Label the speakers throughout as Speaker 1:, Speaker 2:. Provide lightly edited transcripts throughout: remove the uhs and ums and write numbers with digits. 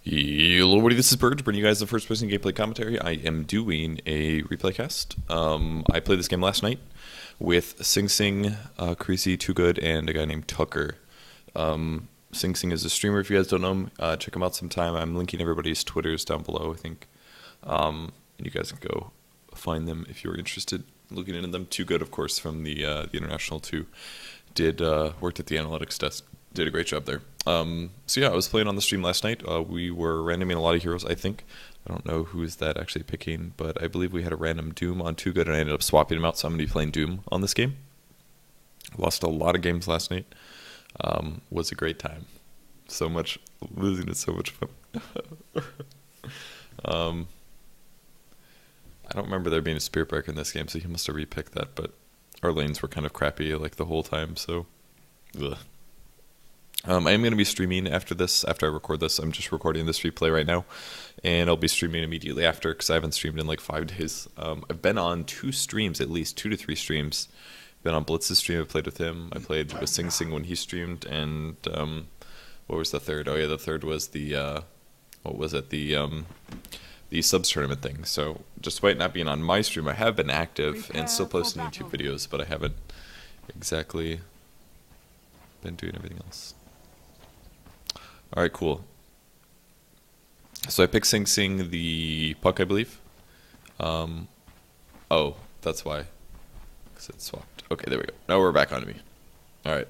Speaker 1: Hello, everybody. This is Purge, bringing you guys the first-person gameplay commentary. I am doing a replay cast. I played this game last night with Sing Sing, Creasy, Too Good, and a guy named Tucker. Sing Sing is a streamer. If you guys don't know him, check him out sometime. I'm linking everybody's Twitters down below, I think. And you guys can go find them if you're interested looking into them. Too Good, of course, from the International 2, worked at the analytics desk. Did a great job there. So yeah, I was playing on the stream last night. We were randoming a lot of heroes, I think. I don't know who's that actually picking, but I believe we had a random Doom on Too Good, and I ended up swapping him out, so I'm going to be playing Doom on this game. Lost a lot of games last night. Was a great time. So much, losing is so much fun. I don't remember there being a Spirit Breaker in this game, so he must have repicked that, but our lanes were kind of crappy like the whole time, so ugh. I am going to be streaming after this, after I record this. I'm just recording this replay right now, and I'll be streaming immediately after because I haven't streamed in like 5 days. I've been on 2 streams, at least 2 to 3 streams. Been on Blitz's stream, I played with him. I played with Sing Sing when he streamed, and what was the third? Oh yeah, the third was the, what was it, the subs tournament thing. So despite not being on my stream, I have been active and still posting YouTube videos, but I haven't exactly been doing everything else. Alright, cool. So I picked Sing Sing the Puck, I believe. Oh, that's why. Because it swapped. Okay, there we go. Now we're back onto me. Alright.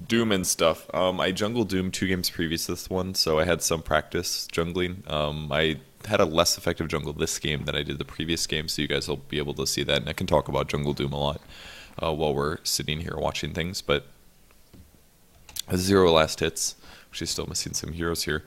Speaker 1: Doom and stuff. I jungled Doom 2 games previous to this one, so I had some practice jungling. I had a less effective jungle this game than I did the previous game, so you guys will be able to see that. And I can talk about jungle Doom a lot while we're sitting here watching things, but 0 last hits. Actually, still missing some heroes here.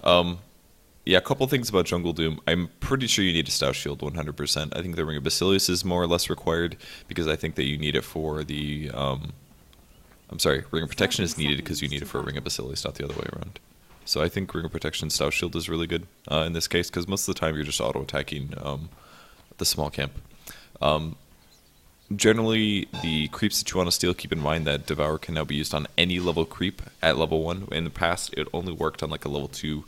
Speaker 1: Yeah, a couple things about Jungle Doom. I'm pretty sure you need a Stout Shield 100%. I think the Ring of Basilius is more or less required because I think that you need it for the... I'm sorry, Ring of Protection is needed because you need it for a Ring of Basilius, not the other way around. So I think Ring of Protection Stout Shield is really good in this case because most of the time you're just auto-attacking the small camp. Generally, the creeps that you want to steal, keep in mind that Devour can now be used on any level creep at level 1. In the past, it only worked on like a level 2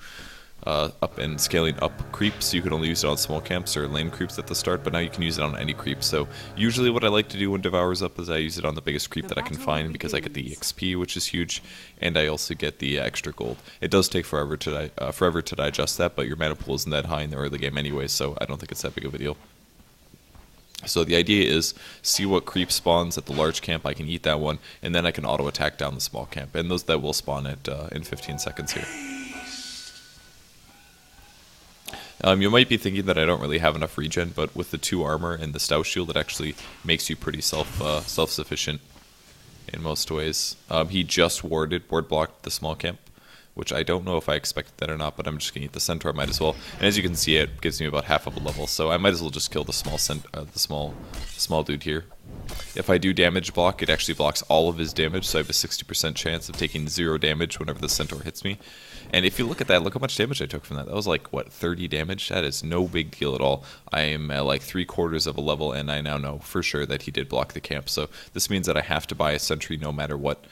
Speaker 1: up and scaling up creeps, so you could only use it on small camps or lane creeps at the start, but now you can use it on any creep. So usually what I like to do when Devour's up is I use it on the biggest creep that I can find because I get the XP, which is huge, and I also get the extra gold. It does take forever to digest that, but your mana pool isn't that high in the early game anyway, so I don't think it's that big of a deal. So the idea is, see what creep spawns at the large camp, I can eat that one, and then I can auto-attack down the small camp. And those that will spawn at in 15 seconds here. You might be thinking that I don't really have enough regen, but with the 2 armor and the Stout Shield, it actually makes you pretty self-sufficient in most ways. He just ward blocked the small camp, which I don't know if I expected that or not, but I'm just going to eat the Centaur, I might as well. And as you can see, it gives me about half of a level, so I might as well just kill the small dude here. If I do damage block, it actually blocks all of his damage, so I have a 60% chance of taking 0 damage whenever the Centaur hits me. And if you look at that, look how much damage I took from that. That was like, what, 30 damage? That is no big deal at all. I am at like 3/4 of a level, and I now know for sure that he did block the camp. So this means that I have to buy a sentry no matter what.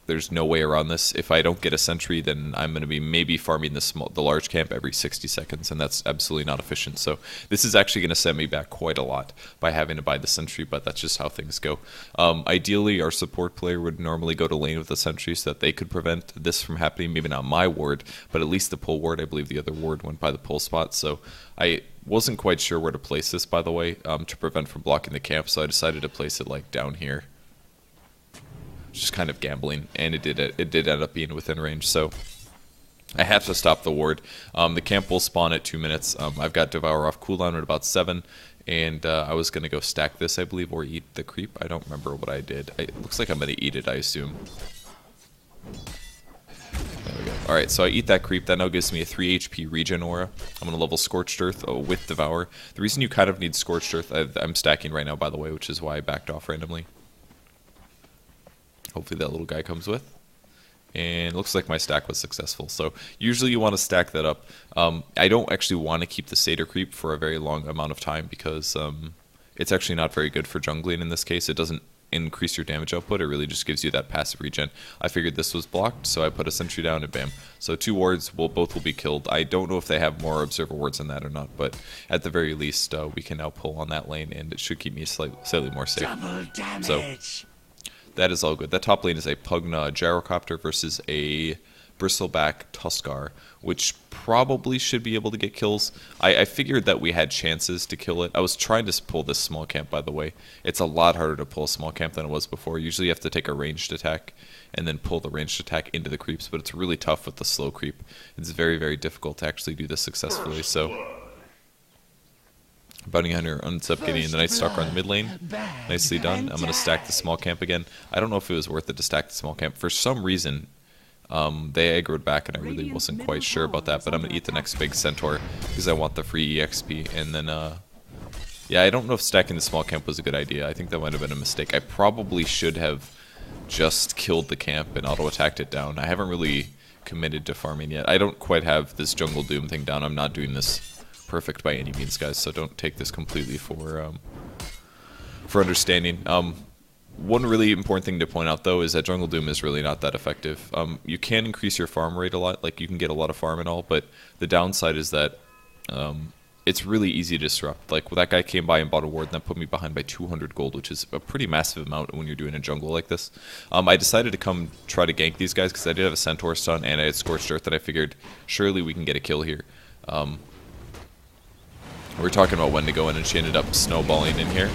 Speaker 1: There's no way around this. If I don't get a sentry, then I'm going to be maybe farming the large camp every 60 seconds, and that's absolutely not efficient. So this is actually going to set me back quite a lot by having to buy the sentry, but that's just how things go. Ideally, our support player would normally go to lane with the sentry so that they could prevent this from happening. Maybe not my ward, but at least the pull ward. I believe the other ward went by the pull spot, so I wasn't quite sure where to place this, by the way, to prevent from blocking the camp, so I decided to place it like down here. Just kind of gambling, and it did end up being within range, so I have to stop the ward. The camp will spawn at 2 minutes. I've got Devour off cooldown at about 7, and I was going to go stack this, I believe, or eat the creep. I don't remember what I did. It looks like I'm going to eat it, I assume. There we go. Alright, so I eat that creep. That now gives me a 3 HP regen aura. I'm going to level Scorched Earth with Devour. The reason you kind of need Scorched Earth, I'm stacking right now, by the way, which is why I backed off randomly. Hopefully that little guy comes with. And it looks like my stack was successful. So usually you want to stack that up. I don't actually want to keep the Satyr creep for a very long amount of time because it's actually not very good for jungling in this case. It doesn't increase your damage output. It really just gives you that passive regen. I figured this was blocked, so I put a sentry down and bam. So 2 wards, both will be killed. I don't know if they have more observer wards than that or not, but at the very least, we can now pull on that lane, and it should keep me slightly more safe.
Speaker 2: Double damage.
Speaker 1: So that is all good. That top lane is a Pugna Gyrocopter versus a Bristleback Tuskar, which probably should be able to get kills. I figured that we had chances to kill it. I was trying to pull this small camp, by the way. It's a lot harder to pull a small camp than it was before. Usually you have to take a ranged attack and then pull the ranged attack into the creeps, but it's really tough with the slow creep. It's very, very difficult to actually do this successfully. So Bounty Hunter ends up getting the Night Stalker on the mid lane. Nicely done. I'm going to stack the small camp again. I don't know if it was worth it to stack the small camp. For some reason, they aggroed back, and I really wasn't quite sure about that, but I'm going to eat the next big Centaur because I want the free EXP. And then, yeah, I don't know if stacking the small camp was a good idea. I think that might have been a mistake. I probably should have just killed the camp and auto-attacked it down. I haven't really committed to farming yet. I don't quite have this Jungle Doom thing down. I'm not doing this perfect by any means, guys, so don't take this completely for understanding. One really important thing to point out, though, is that Jungle Doom is really not that effective. You can increase your farm rate a lot, like you can get a lot of farm and all, but the downside is that it's really easy to disrupt. Like, that guy came by and bought a ward, and that put me behind by 200 gold, which is a pretty massive amount when you're doing a jungle like this. I decided to come try to gank these guys because I did have a Centaur stun, and I had Scorched Earth that I figured, surely we can get a kill here. We were talking about when to go in, and she ended up snowballing in here.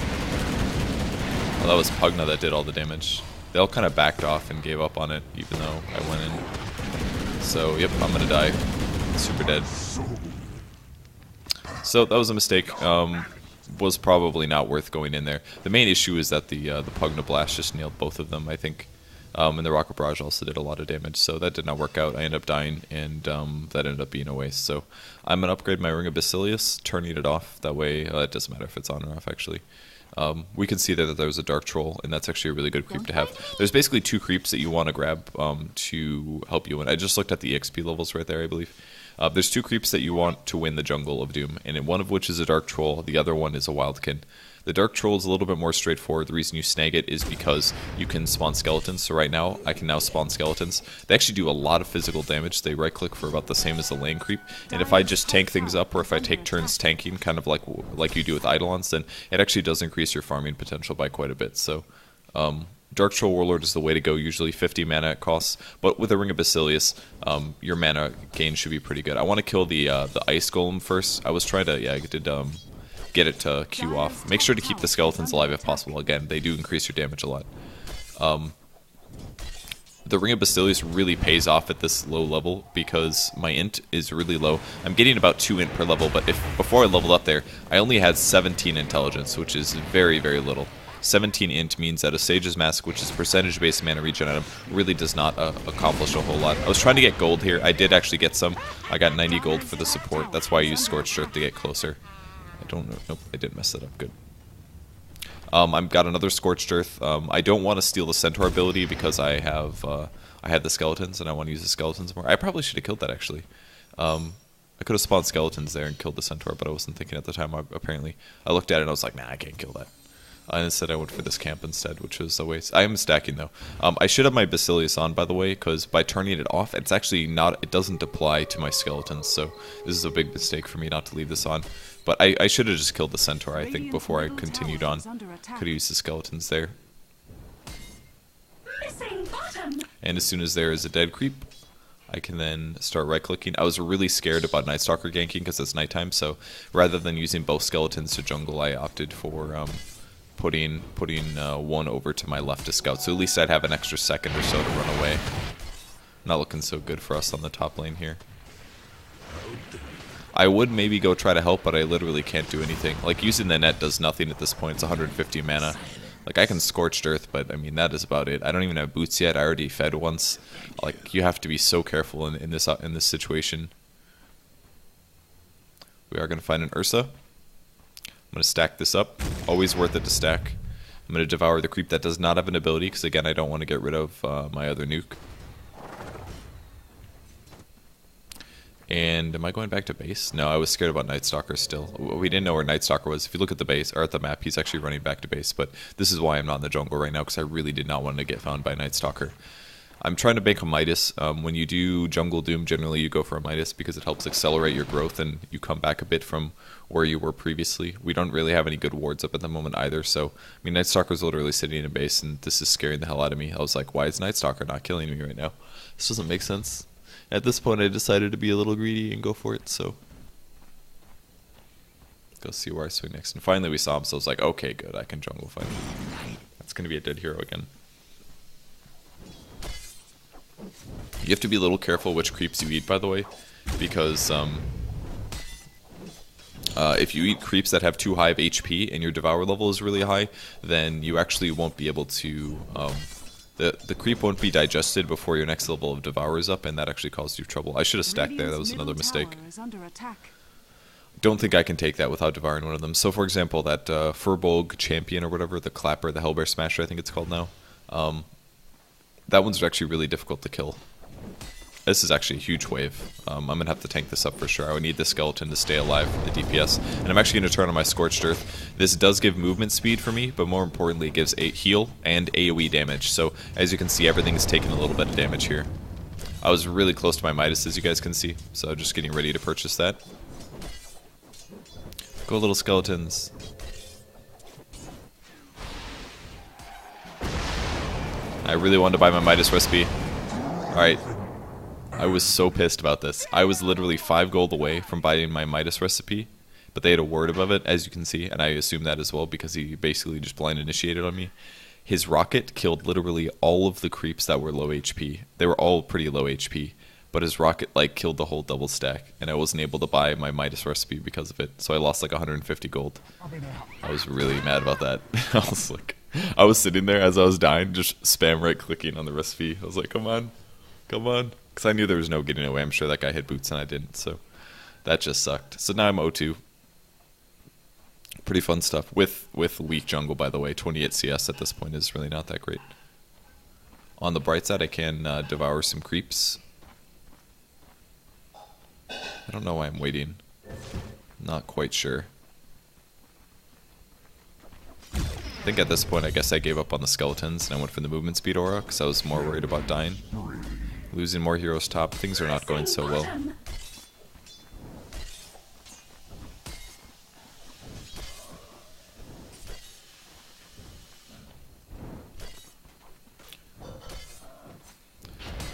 Speaker 1: Well, that was Pugna that did all the damage. They all kind of backed off and gave up on it, even though I went in. So, yep, I'm gonna die. Super dead. So, that was a mistake. Was probably not worth going in there. The main issue is that the Pugna Blast just nailed both of them, I think. And the Rocket Barrage also did a lot of damage, so that did not work out. I ended up dying, and that ended up being a waste. So, I'm gonna upgrade my Ring of Basilius, turning it off. That way, it doesn't matter if it's on or off, actually. We can see there that there's a Dark Troll, and that's actually a really good creep to have. There's basically 2 creeps that you want to grab to help you win. I just looked at the EXP levels right there, I believe. There's 2 creeps that you want to win the Jungle of Doom, and one of which is a Dark Troll, the other one is a Wildkin. The Dark Troll is a little bit more straightforward. The reason you snag it is because you can spawn skeletons. So right now, I can now spawn skeletons. They actually do a lot of physical damage. They right-click for about the same as the lane creep. And if I just tank things up, or if I take turns tanking, kind of like you do with Eidolons, then it actually does increase your farming potential by quite a bit. So Dark Troll Warlord is the way to go, usually 50 mana it costs. But with a Ring of Basilius, your mana gain should be pretty good. I want to kill the Ice Golem first. I was trying to, yeah, I did get it to queue off. Make sure to keep the skeletons alive if possible. Again, they do increase your damage a lot. The Ring of Basilius really pays off at this low level because my int is really low. I'm getting about 2 int per level, but before I leveled up there, I only had 17 intelligence, which is very, very little. 17 int means that a Sage's Mask, which is percentage-based mana regen item, really does not accomplish a whole lot. I was trying to get gold here. I did actually get some. I got 90 gold for the support. That's why I used Scorched Earth to get closer. I don't know. Nope, I did mess that up. Good. I've got another Scorched Earth. I don't want to steal the Centaur ability because I had the skeletons and I want to use the skeletons more. I probably should have killed that actually. I could have spawned skeletons there and killed the Centaur, but I wasn't thinking at the time. Apparently, I looked at it and I was like, nah, I can't kill that. And instead I went for this camp instead, which was a waste. I am stacking though. I should have my Basilius on, by the way, because by turning it off, it's actually not. It doesn't apply to my skeletons, so this is a big mistake for me not to leave this on. But I should have just killed the Centaur, I think, before I continued on. Could have used the skeletons there. And as soon as there is a dead creep, I can then start right-clicking. I was really scared about Night Stalker ganking because it's nighttime, so rather than using both skeletons to jungle, I opted for putting one over to my left to scout. So at least I'd have an extra second or so to run away. Not looking so good for us on the top lane here. I would maybe go try to help, but I literally can't do anything. Like, using the net does nothing at this point. It's 150 mana. Like, I can Scorched Earth, but I mean, that is about it. I don't even have boots yet. I already fed once. Like, you have to be so careful in this situation. We are going to find an Ursa. I'm going to stack this up. Always worth it to stack. I'm going to devour the creep that does not have an ability, because again, I don't want to get rid of my other nuke. And am I going back to base? No, I was scared about Night Stalker still. We didn't know where Night Stalker was. If you look at the base, or at the map, he's actually running back to base. But this is why I'm not in the jungle right now, because I really did not want to get found by Night Stalker. I'm trying to make a Midas. When you do Jungle Doom, generally you go for a Midas because it helps accelerate your growth and you come back a bit from where you were previously. We don't really have any good wards up at the moment either, so I mean Night Stalker's literally sitting in a base and this is scaring the hell out of me. I was like, why is Night Stalker not killing me right now? This doesn't make sense. At this point I decided to be a little greedy and go for it, so go see where I swing next. And finally we saw him, so I was like, okay, good, I can jungle fight. That's gonna be a dead hero again. You have to be a little careful which creeps you eat, by the way, because if you eat creeps that have too high of HP and your Devour level is really high, then you actually won't be able to, the creep won't be digested before your next level of Devour is up, and that actually caused you trouble. I should have stacked there, that was another mistake. Don't think I can take that without devouring one of them. So for example, that Furbolg champion or whatever, the Clapper, the Hellbear Smasher I think it's called now, that one's actually really difficult to kill. This is actually a huge wave. I'm going to have to tank this up for sure. I would need the skeleton to stay alive for the DPS. And I'm actually going to turn on my Scorched Earth. This does give movement speed for me, but more importantly it gives a heal and AoE damage. So as you can see, everything is taking a little bit of damage here. I was really close to my Midas, as you guys can see. So just getting ready to purchase that. Go little skeletons. I really wanted to buy my Midas recipe. Alright. I was so pissed about this. I was literally 5 gold away from buying my Midas recipe, but they had a word above it, as you can see, and I assume that as well because he basically just blind initiated on me. His rocket killed literally all of the creeps that were low HP. They were all pretty low HP, but his rocket like killed the whole double stack, and I wasn't able to buy my Midas recipe because of it, so I lost like 150 gold. I was really mad about that. I was sitting there as I was dying, just spam right clicking on the recipe. I was like, come on, come on. Because I knew there was no getting away. I'm sure that guy hit boots and I didn't, so that just sucked. So now I'm O2. Pretty fun stuff. With weak jungle, by the way. 28 CS at this point is really not that great. On the bright side, I can devour some creeps. I don't know why I'm waiting. Not quite sure. I think at this point, I guess I gave up on the skeletons and I went for the movement speed aura because I was more worried about dying. Losing more heroes top, things are not going so well.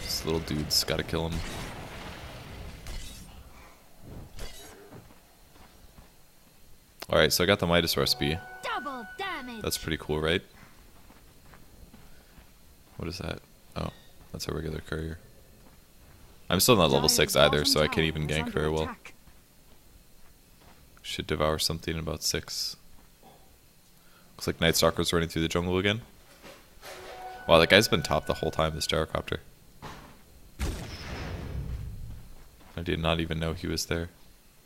Speaker 1: This little dude's gotta kill him. Alright, so I got the Midas recipe.
Speaker 2: Double damage.
Speaker 1: That's pretty cool, right? What is that? Oh, that's a regular courier. I'm still not level 6 either, so I can't even gank very well. Should devour something in about 6. Looks like Night Stalker's running through the jungle again. Wow, that guy's been top the whole time, this gyrocopter. I did not even know he was there.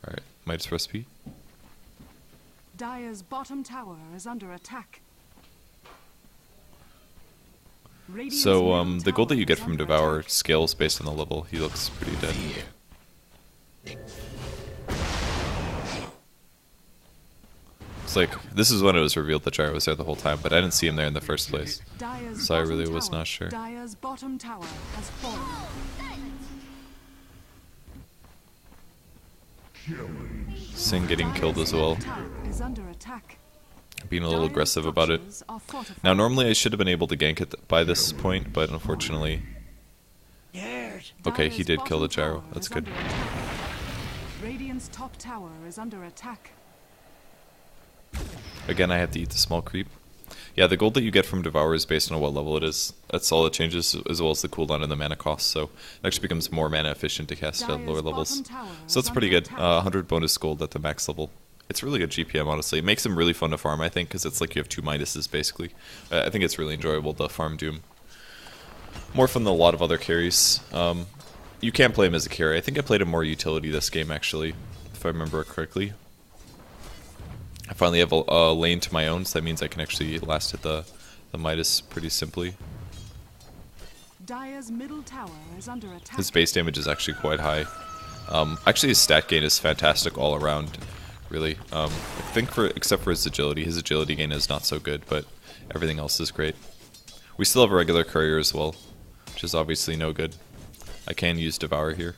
Speaker 1: Alright, Midas recipe.
Speaker 3: Dire's bottom tower is under attack.
Speaker 1: So, the gold that you get from Devour scales based on the level. He looks pretty dead. It's like, this is when it was revealed that Gyro was there the whole time, but I didn't see him there in the first place. So I really was not sure.
Speaker 3: Dire's bottom tower has fallen.
Speaker 1: Sin getting killed as well.
Speaker 3: Is under attack.
Speaker 1: Being a little aggressive about it. Now normally I should have been able to gank it by this point, but unfortunately... Okay, he did kill the gyro. That's good.
Speaker 3: Radiant's top tower is under attack.
Speaker 1: Again, I have to eat the small creep. Yeah, the gold that you get from Devour is based on what level it is. That's all it changes, as well as the cooldown and the mana cost, so it actually becomes more mana efficient to cast it at lower levels. So that's pretty good. 100 bonus gold at the max level. It's really good GPM, honestly. It makes them really fun to farm, I think, because it's like you have 2 Midases, basically. I think it's really enjoyable to farm Doom. More fun than a lot of other carries. You can't play him as a carry. I think I played him more utility this game, actually, if I remember correctly. I finally have a lane to my own, so that means I can actually last hit the Midas pretty simply.
Speaker 3: Dire's middle tower is under attack.
Speaker 1: His base damage is actually quite high Actually, his stat gain is fantastic all around, really. I think except for his agility gain is not so good, but everything else is great. We still have a regular courier as well, which is obviously no good. I can use Devour here.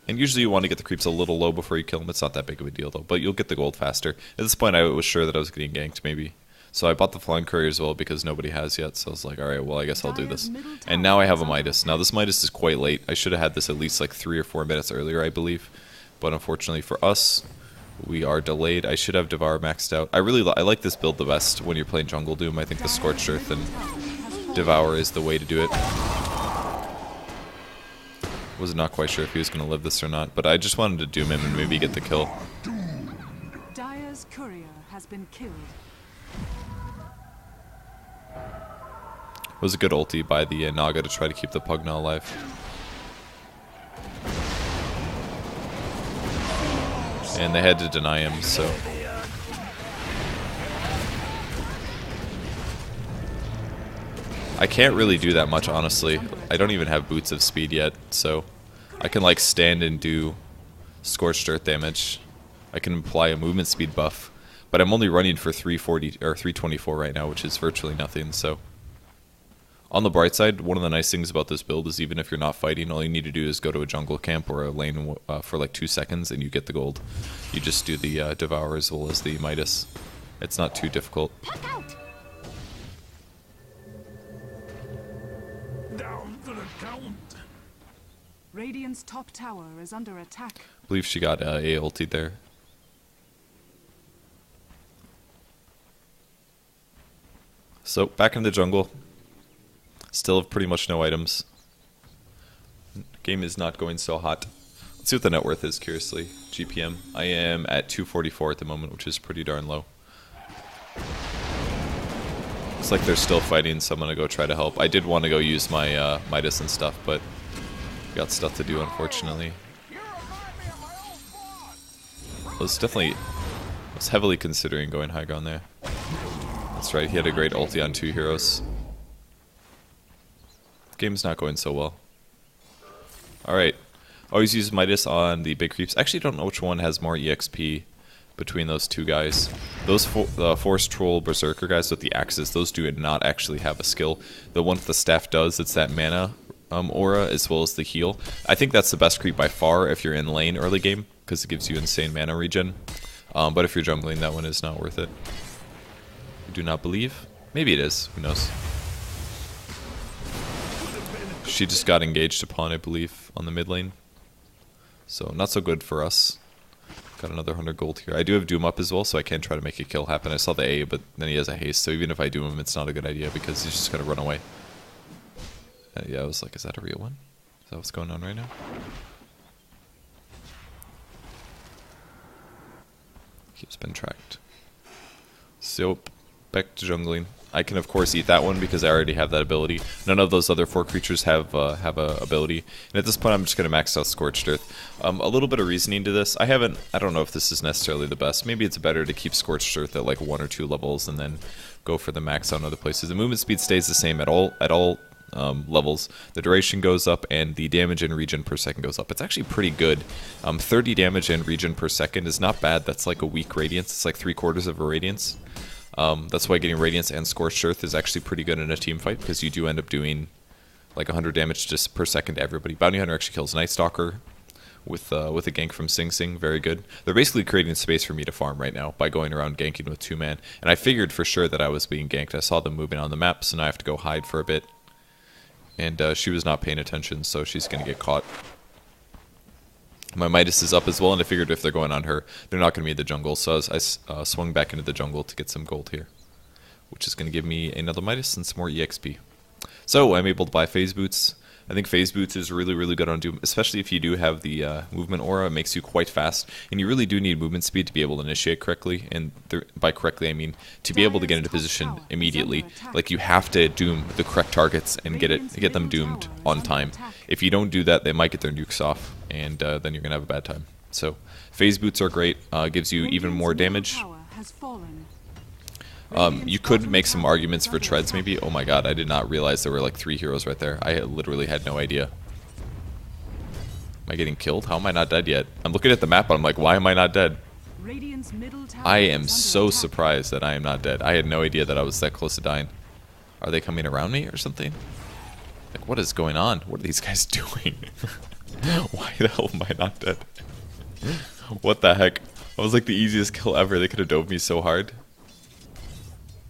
Speaker 1: And usually you want to get the creeps a little low before you kill them. It's not that big of a deal though, but you'll get the gold faster. At this point I was sure that I was getting ganked maybe. So I bought the Flying Courier as well because nobody has yet, so I was like, alright, well I guess I'll do this. And now I have a Midas. Now this Midas is quite late. I should have had this at least like 3 or 4 minutes earlier, I believe. But unfortunately for us, we are delayed. I should have Devour maxed out. I like this build the best when you're playing Jungle Doom. I think the Scorched Earth and Devour is the way to do it. Was not quite sure if he was going to live this or not, but I just wanted to doom him and maybe get the kill.
Speaker 3: Dire's courier has been killed.
Speaker 1: It was a good ulti by the Naga to try to keep the Pugna alive. And they had to deny him, so... I can't really do that much, honestly. I don't even have Boots of Speed yet, so... I can, like, stand and do Scorched Earth damage. I can apply a movement speed buff. But I'm only running for 340 or 324 right now, which is virtually nothing, so... On the bright side, one of the nice things about this build is even if you're not fighting, all you need to do is go to a jungle camp or a lane for like 2 seconds and you get the gold. You just do the Devour as well as the Midas. It's not too difficult.
Speaker 2: Down for the count.
Speaker 3: Radiant's top tower is under attack.
Speaker 1: I believe she got A ultied there. So, back in the jungle. Still have pretty much no items. Game is not going so hot. Let's see what the net worth is, curiously. GPM. I am at 244 at the moment, which is pretty darn low. Looks like they're still fighting, so I'm going to go try to help. I did want to go use my Midas and stuff, but got stuff to do, unfortunately. I was heavily considering going high ground there. That's right, he had a great ulti on 2 heroes. Game's not going so well. Alright. Always use Midas on the big creeps. Actually, don't know which one has more EXP between those two guys. Those Forest Troll Berserker guys with the axes, those do not actually have a skill. The one with the staff does. It's that mana aura as well as the heal. I think that's the best creep by far if you're in lane early game because it gives you insane mana regen. But if you're jungling, that one is not worth it. I do not believe. Maybe it is. Who knows? She just got engaged upon, I believe, on the mid lane. So, not so good for us. Got another 100 gold here. I do have Doom up as well, so I can try to make a kill happen. I saw the A, but then he has a haste, so even if I Doom him, it's not a good idea because he's just going to run away. Yeah, I was like, is that a real one? Is that what's going on right now? Keeps been tracked. So, back to jungling. I can of course eat that one because I already have that ability. None of those other 4 creatures have a ability. And at this point I'm just going to max out Scorched Earth. A little bit of reasoning to this. I don't know if this is necessarily the best. Maybe it's better to keep Scorched Earth at like 1 or 2 levels and then go for the max on other places. The movement speed stays the same at all levels. The duration goes up and the damage and regen per second goes up. It's actually pretty good. 30 damage and regen per second is not bad. That's like a weak radiance. It's like 3/4 of a radiance. That's why getting Radiance and Scorched Earth is actually pretty good in a team fight, because you do end up doing like 100 damage just per second to everybody. Bounty Hunter actually kills Night Stalker with a gank from Sing Sing, very good. They're basically creating space for me to farm right now by going around ganking with 2-man. And I figured for sure that I was being ganked. I saw them moving on the map, so now I have to go hide for a bit. And she was not paying attention, so she's going to get caught. My Midas is up as well, and I figured if they're going on her, they're not going to be in the jungle, so I swung back into the jungle to get some gold here, which is going to give me another Midas and some more EXP. So I'm able to buy Phase Boots. I think Phase Boots is really, really good on Doom, especially if you do have the movement aura. It makes you quite fast, and you really do need movement speed to be able to initiate correctly, and by correctly I mean to be able to get into position immediately. Like, you have to doom the correct targets and get them doomed on time. If you don't do that, they might get their nukes off, and then you're going to have a bad time. So Phase Boots are great, gives you even more damage. You could make some arguments for treads maybe. Oh my god, I did not realize there were like 3 heroes right there. I literally had no idea. Am I getting killed? How am I not dead yet? I'm looking at the map and I'm like, why am I not dead?
Speaker 3: Radiant's middle tower
Speaker 1: I
Speaker 3: is
Speaker 1: am
Speaker 3: under
Speaker 1: so
Speaker 3: attack.
Speaker 1: surprised that I am not dead. I had no idea that I was that close to dying. Are they coming around me or something? Like, what is going on? What are these guys doing? Why the hell am I not dead? What the heck? That was like the easiest kill ever. They could have dove me so hard.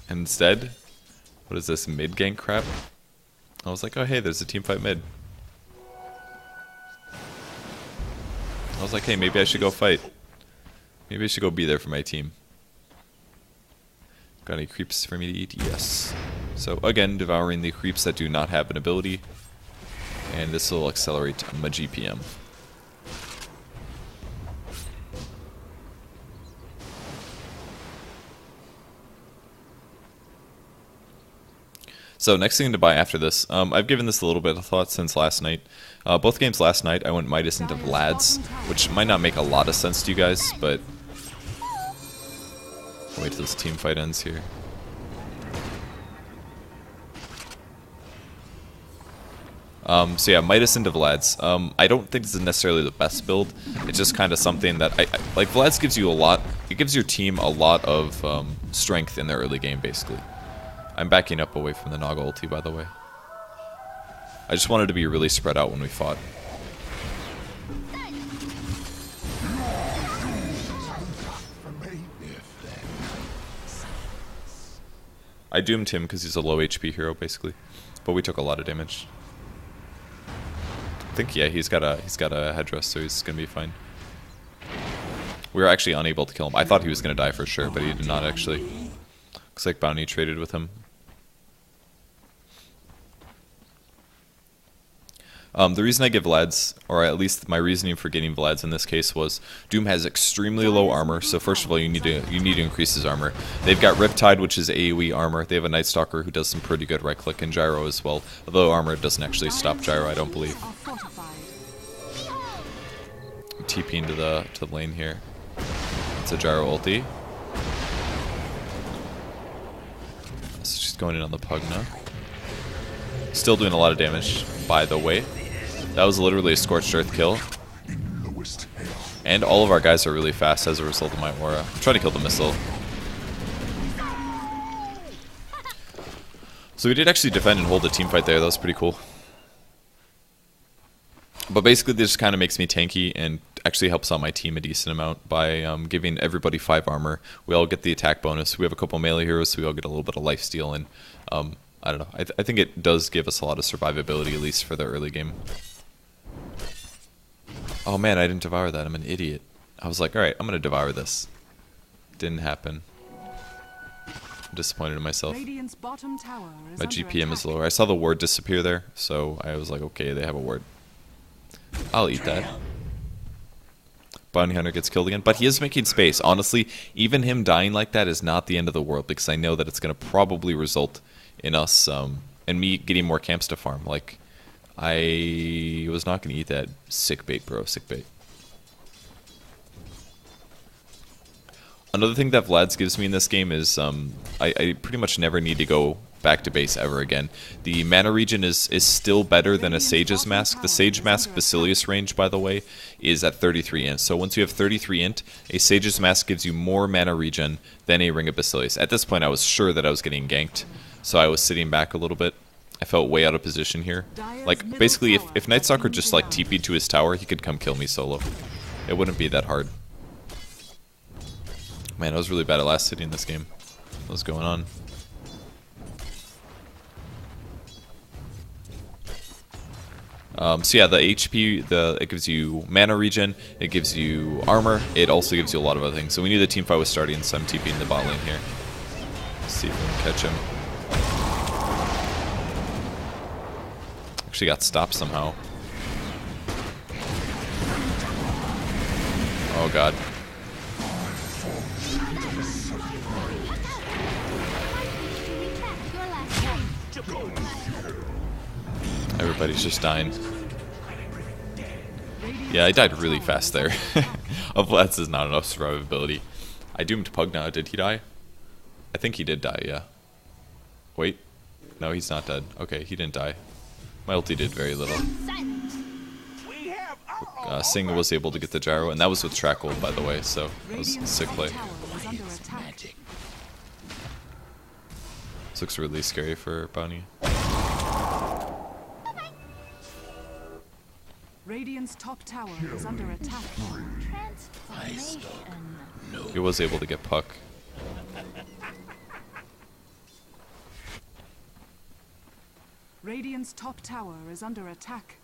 Speaker 1: And instead, what is this, mid gank crap? I was like, oh hey, there's a team fight mid. I was like, hey, maybe I should go fight. Maybe I should go be there for my team. Got any creeps for me to eat? Yes. So again, devouring the creeps that do not have an ability. And this will accelerate my GPM. So next thing to buy after this, I've given this a little bit of thought since last night. Both games last night, I went Midas into Vlad's, which might not make a lot of sense to you guys, but wait till this team fight ends here. So yeah, Midas into Vlad's. I don't think this is necessarily the best build. It's just kind of something that I like. Vlad's gives you a lot. It gives your team a lot of strength in the early game, basically. I'm backing up away from the Naga ulti, by the way. I just wanted to be really spread out when we fought. I doomed him because he's a low HP hero, basically, but we took a lot of damage. I think yeah, he's got a headdress, so he's gonna be fine. We were actually unable to kill him. I thought he was gonna die for sure, but he did not actually. Looks like Bounty traded with him. The reason I give Vlad's, or at least my reasoning for getting Vlad's in this case, was Doom has extremely low armor. So first of all, you need to increase his armor. They've got Riptide, which is AoE armor. They have a Night Stalker who does some pretty good right click and gyro as well. Although armor doesn't actually stop gyro, I don't believe. TPing to the lane here. It's a gyro ulti. So she's going in on the Pug now. Still doing a lot of damage, by the way. That was literally a Scorched Earth kill. And all of our guys are really fast as a result of my aura. I'm trying to kill the missile. So we did actually defend and hold a team fight there. That was pretty cool. But basically this kind of makes me tanky and actually helps out my team a decent amount by giving everybody 5 armor. We all get the attack bonus. We have a couple melee heroes, so we all get a little bit of lifesteal. And I don't know. I think it does give us a lot of survivability, at least for the early game. Oh man, I didn't devour that. I'm an idiot. I was like, alright, I'm going to devour this. Didn't happen. I'm disappointed in myself. My GPM is lower. I saw the ward disappear there, so I was like, okay, they have a ward. I'll eat that. Bounty Hunter gets killed again, but he is making space. Honestly, even him dying like that is not the end of the world, because I know that it's going to probably result in us, and me getting more camps to farm. Like, I was not going to eat that. Sick bait, bro. Sick bait. Another thing that Vlad's gives me in this game is I pretty much never need to go back to base ever again. The mana regen is still better than a Sage's Mask. The Sage Mask Basilius range, by the way, is at 33 int. So once you have 33 int, a Sage's Mask gives you more mana regen than a Ring of Basilius. At this point, I was sure that I was getting ganked, so I was sitting back a little bit. I felt way out of position here. Like, basically, if Night Stalker just, like, TP'd to his tower, he could come kill me solo. It wouldn't be that hard. Man, I was really bad at last city in this game. What's going on? So yeah, the HP, it gives you mana regen, it gives you armor, it also gives you a lot of other things. So we knew the team fight was starting, so I'm TPing the bot lane here. Let's see if we can catch him. Actually got stopped somehow. Oh god. Everybody's just dying. Yeah, I died really fast there. Vlad's is not enough survivability. I doomed Pug now. Did he die? I think he did die, yeah. Wait. No, he's not dead. Okay, he didn't die. My ulti did very little. Singh was able to get the gyro, and that was with Trackle, by the way, so that was a
Speaker 3: Radiant's
Speaker 1: sick
Speaker 3: top
Speaker 1: play.
Speaker 3: tower is under attack.
Speaker 1: This looks really scary for Bounty.
Speaker 3: Radiant's top tower is under attack.
Speaker 1: He was able to get Puck.
Speaker 3: Radiant's top tower is under attack.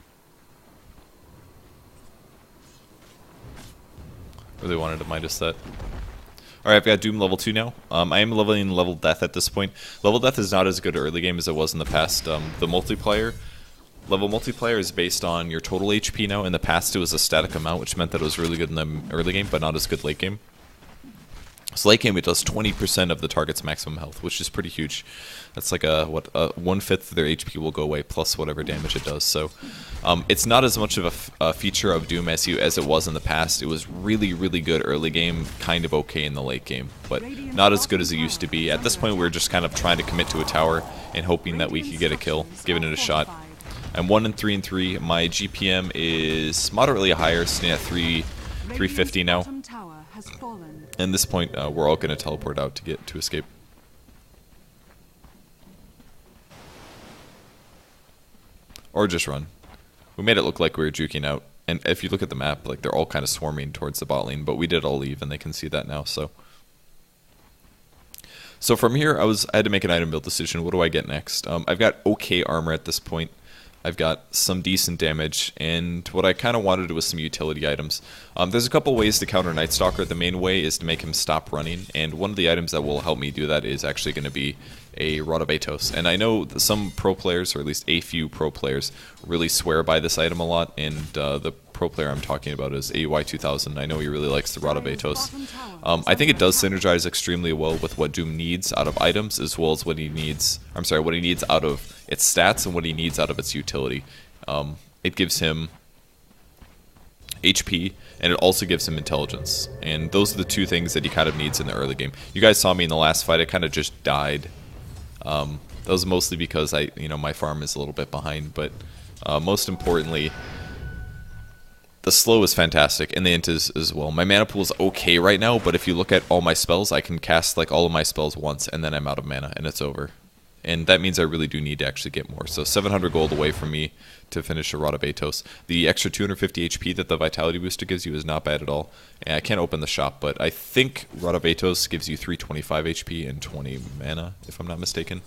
Speaker 1: Really wanted to Midas that. Alright, I've got Doom level 2 now. I am leveling level death at this point. Level death is not as good early game as it was in the past. The multiplayer, level multiplayer is based on your total HP now. In the past it was a static amount, which meant that it was really good in the early game, but not as good late game. So late game it does 20% of the target's maximum health, which is pretty huge. That's like a 1/5 of their HP will go away plus whatever damage it does. So it's not as much of a feature of Doom as it was in the past. It was really, really good early game, kind of okay in the late game, but not as good as it used to be. At this point we're just kind of trying to commit to a tower and hoping that we could get a kill, giving it a shot. I'm 1 and 3 and 3. My GPM is moderately higher, sitting at 350 now. At this point, we're all going to teleport out to escape. Or just run. We made it look like we were juking out. And if you look at the map, like they're all kind of swarming towards the bot lane, but we did all leave, and they can see that now. So from here, I had to make an item build decision. What do I get next? I've got okay armor at this point. I've got some decent damage, and what I kind of wanted was some utility items. There's a couple ways to counter Night Stalker. The main way is to make him stop running, and one of the items that will help me do that is actually going to be a Rod of Atos. And I know that some pro players, or at least a few pro players, really swear by this item a lot, and the pro player I'm talking about is AY2000. I know he really likes the Rod of Atos. I think it does synergize extremely well with what Doom needs out of items, as well as what he needs out of its stats and what he needs out of its utility. It gives him HP, and it also gives him intelligence. And those are the two things that he kind of needs in the early game. You guys saw me in the last fight, I kind of just died. That was mostly because my farm is a little bit behind, but most importantly, the slow is fantastic, and the int is as well. My mana pool is okay right now, but if you look at all my spells, I can cast like all of my spells once, and then I'm out of mana, and it's over. And that means I really do need to actually get more. So 700 gold away from me to finish a Rod of Atos. The extra 250 HP that the Vitality Booster gives you is not bad at all. And I can't open the shop, but I think Rod of Atos gives you 325 HP and 20 mana, if I'm not mistaken.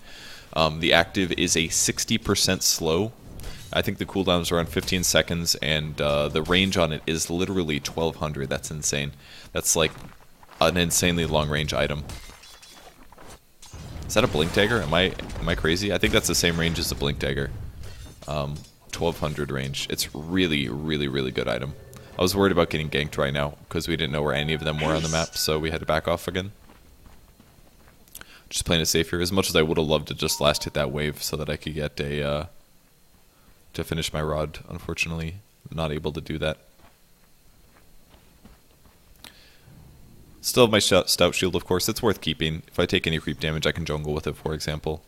Speaker 1: The active is a 60% slow. I think the cooldown is around 15 seconds, and the range on it is literally 1200. That's insane. That's like an insanely long range item. Is that a Blink Dagger? Am I crazy? I think that's the same range as the Blink Dagger. 1200 range. It's really, really, really good item. I was worried about getting ganked right now because we didn't know where any of them were on the map, so we had to back off again. Just playing it safe here. As much as I would have loved to just last hit that wave so that I could get a to finish my rod. Unfortunately, not able to do that. Still have my stout shield, of course. It's worth keeping. If I take any creep damage, I can jungle with it, for example.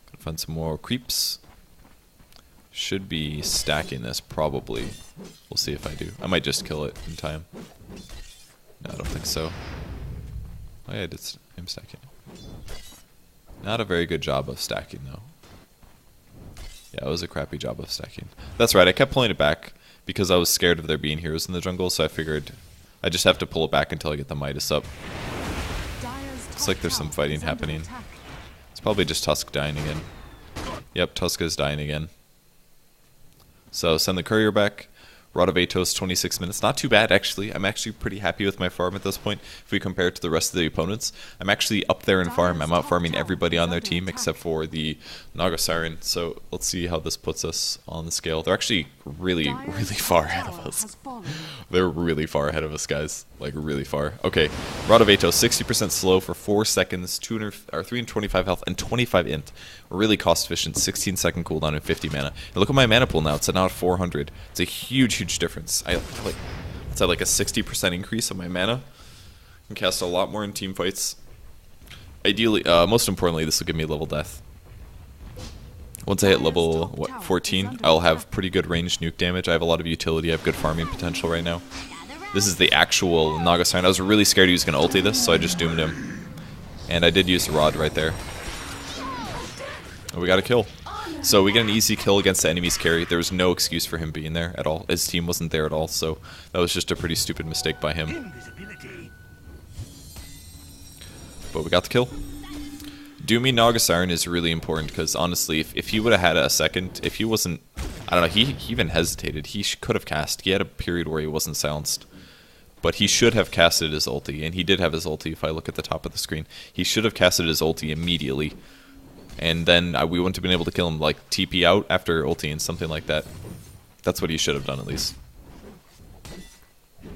Speaker 1: Gonna find some more creeps. Should be stacking this, probably. We'll see if I do. I might just kill it in time. No, I don't think so. Oh yeah, I'm stacking. Not a very good job of stacking, though. Yeah, it was a crappy job of stacking. That's right, I kept pulling it back because I was scared of there being heroes in the jungle, so I figured I just have to pull it back until I get the Midas up. Looks like there's some fighting happening. It's probably just Tusk dying again. Yep, Tusk is dying again. So send the courier back. Rod of Atos, 26 minutes. Not too bad, actually. I'm actually pretty happy with my farm at this point. If we compare it to the rest of the opponents, I'm actually up there in farm. I'm out farming everybody on their team except for the Naga Siren. So let's see how this puts us on the scale. They're actually really, really far ahead of us. They're really far ahead of us, guys. Like, really far. Okay, Rod of Atos, 60% slow for 4 seconds, 325 health, and 25 int. Really cost efficient, 16 second cooldown and 50 mana. And look at my mana pool now, it's now at 400. It's a huge difference. It's at like a 60% increase on my mana. I can cast a lot more in team fights. Ideally, most importantly, this will give me level death. Once I hit level, what, 14, I'll have pretty good range nuke damage. I have a lot of utility, I have good farming potential right now. This is the actual Naga Siren. I was really scared he was going to ulti this, so I just doomed him. And I did use the rod right there. And we got a kill. So we get an easy kill against the enemy's carry. There was no excuse for him being there at all. His team wasn't there at all, so that was just a pretty stupid mistake by him. But we got the kill. Dooming Naga Siren is really important because honestly, if he would have had a second, if he wasn't, I don't know, he even hesitated. He could have cast. He had a period where he wasn't silenced. But he should have casted his ulti, and he did have his ulti if I look at the top of the screen. He should have casted his ulti immediately. And then we wouldn't have been able to kill him, like TP out after ulti and something like that. That's what he should have done at least. I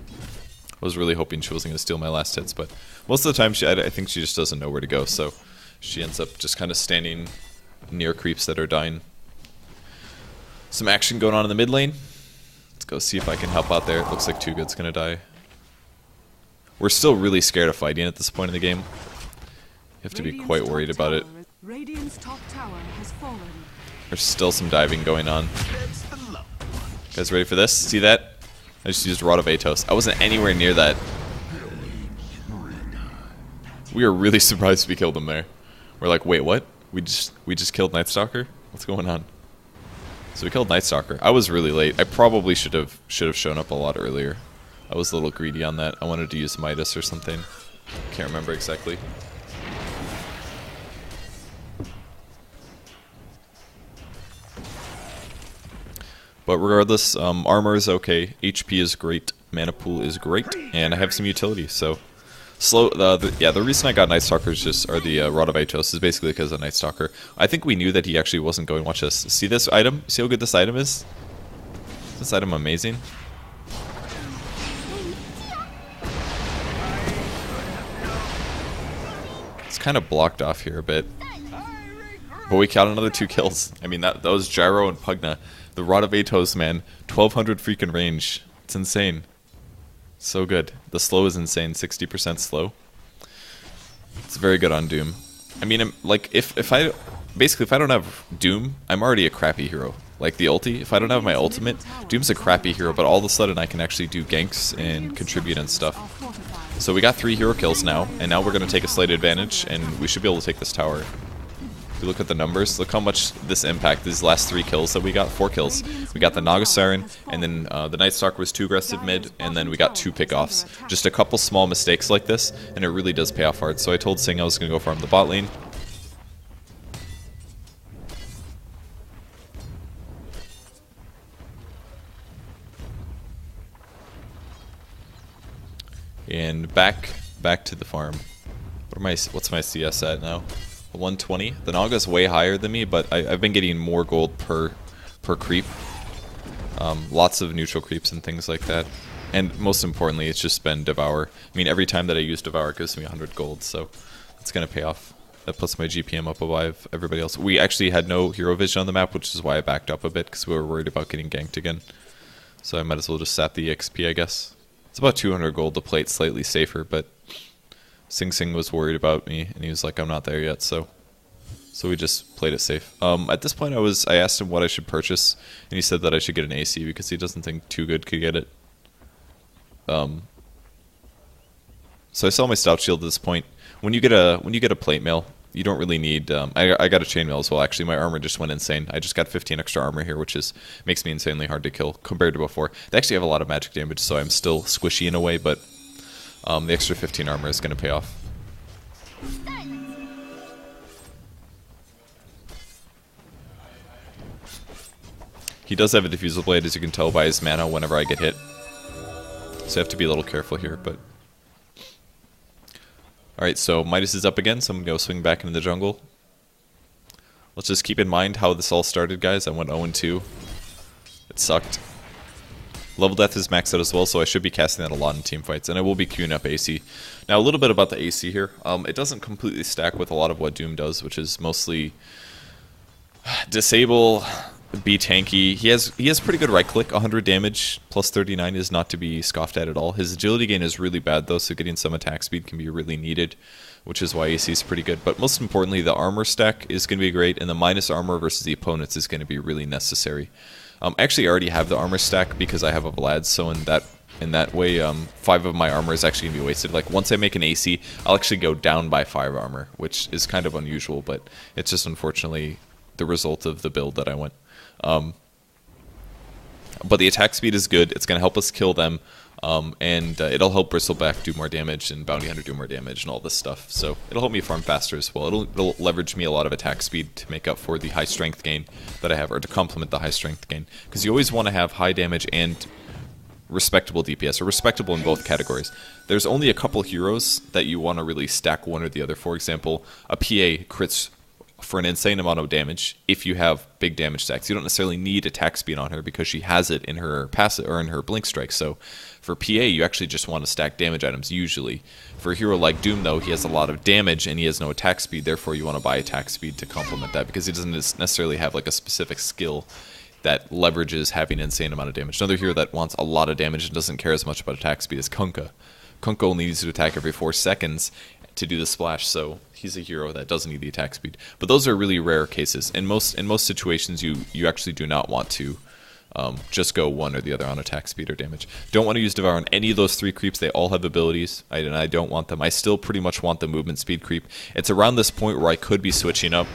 Speaker 1: was really hoping she wasn't going to steal my last hits, but most of the time I think she just doesn't know where to go, so she ends up just kind of standing near creeps that are dying. Some action going on in the mid lane. Let's go see if I can help out there. It looks like Too Good's going to die. We're still really scared of fighting at this point in the game. You have to be quite worried about it.
Speaker 3: Radiant's top tower has fallen.
Speaker 1: There's still some diving going on. You guys ready for this? See that? I just used Rod of Atos. I wasn't anywhere near that. We were really surprised we killed him there. We're like, wait, what? We just killed Night Stalker? What's going on? So we killed Night Stalker. I was really late. I probably should have shown up a lot earlier. I was a little greedy on that. I wanted to use Midas or something. Can't remember exactly. But regardless, armor is okay, HP is great, mana pool is great, and I have some utility. So slow. The reason I got Night Stalker or the Rod of Atos is basically because of Night Stalker. I think we knew that he actually wasn't going. Watch this. See this item? See how good this item is? Is this item amazing? It's kind of blocked off here a bit, but we count another 2 kills. I mean that was Gyro and Pugna. The Rod of Atos, man. 1200 freaking range. It's insane. So good. The slow is insane. 60% slow. It's very good on Doom. I mean, like, if I don't have Doom, I'm already a crappy hero. Like the ulti, if I don't have my ultimate, Doom's a crappy hero, but all of a sudden I can actually do ganks and contribute and stuff. So we got 3 hero kills now, and now we're going to take a slight advantage, and we should be able to take this tower. If you look at the numbers, look how much this impact, these last 3 kills that we got, 4 kills. We got the Naga Siren, and then the Night Stalker was too aggressive mid, and then we got 2 pickoffs. Just a couple small mistakes like this, and it really does pay off hard. So I told Sing I was going to go farm the bot lane. And back to the farm. What's my CS at now? 120. The Naga's way higher than me, but I've been getting more gold per creep. Lots of neutral creeps and things like that. And most importantly, it's just been Devour. I mean, every time that I use Devour, it gives me 100 gold, so it's going to pay off. That puts my GPM up above everybody else. We actually had no hero vision on the map, which is why I backed up a bit, because we were worried about getting ganked again. So I might as well just sap the XP, I guess. It's about 200 gold to play it slightly safer, but Sing Sing was worried about me, and he was like, I'm not there yet, so we just played it safe. At this point, I asked him what I should purchase, and he said that I should get an AC because he doesn't think Too Good could get it. So I sell my Stout Shield at this point. When you get a plate mail, you don't really need. I got a chainmail as well. Actually, my armor just went insane. I just got 15 extra armor here, which makes me insanely hard to kill compared to before. They actually have a lot of magic damage, so I'm still squishy in a way, but the extra 15 armor is going to pay off. He does have a diffusal blade, as you can tell by his mana whenever I get hit. So I have to be a little careful here, but... Alright, so Midas is up again, so I'm going to go swing back into the jungle. Let's just keep in mind how this all started, guys. I went 0-2. It sucked. Level Death is maxed out as well, so I should be casting that a lot in team fights, and I will be queuing up AC. Now, a little bit about the AC here. It doesn't completely stack with a lot of what Doom does, which is mostly disable be tanky. He has pretty good right click. 100 damage plus 39 is not to be scoffed at all. His agility gain is really bad though, so getting some attack speed can be really needed, which is why AC is pretty good. But most importantly, the armor stack is going to be great, and the minus armor versus the opponents is going to be really necessary. Actually, I already have the armor stack because I have a Vlad, so in that way, 5 of my armor is actually going to be wasted. Like, once I make an AC, I'll actually go down by 5 armor, which is kind of unusual, but it's just unfortunately the result of the build that I went. But the attack speed is good. It's going to help us kill them, and it'll help Bristleback do more damage and Bounty Hunter do more damage and all this stuff. So it'll help me farm faster as well. It'll leverage me a lot of attack speed to make up for the high strength gain that I have, or to complement the high strength gain. Because you always want to have high damage and respectable DPS, or respectable in both categories. There's only a couple heroes that you want to really stack one or the other. For example, a PA crits for an insane amount of damage if you have big damage stacks. You don't necessarily need attack speed on her because she has it in her passive or in her blink strike. So for PA, you actually just want to stack damage items usually. For a hero like Doom though, he has a lot of damage and he has no attack speed, therefore you want to buy attack speed to complement that because he doesn't necessarily have like a specific skill that leverages having an insane amount of damage. Another hero that wants a lot of damage and doesn't care as much about attack speed is Kunkka. Kunkka only needs to attack every 4 seconds to do the splash, so he's a hero that doesn't need the attack speed. But those are really rare cases. In most situations, you actually do not want to just go one or the other on attack speed or damage. Don't want to use Devour on any of those 3 creeps. They all have abilities, and I don't want them. I still pretty much want the movement speed creep. It's around this point where I could be switching up.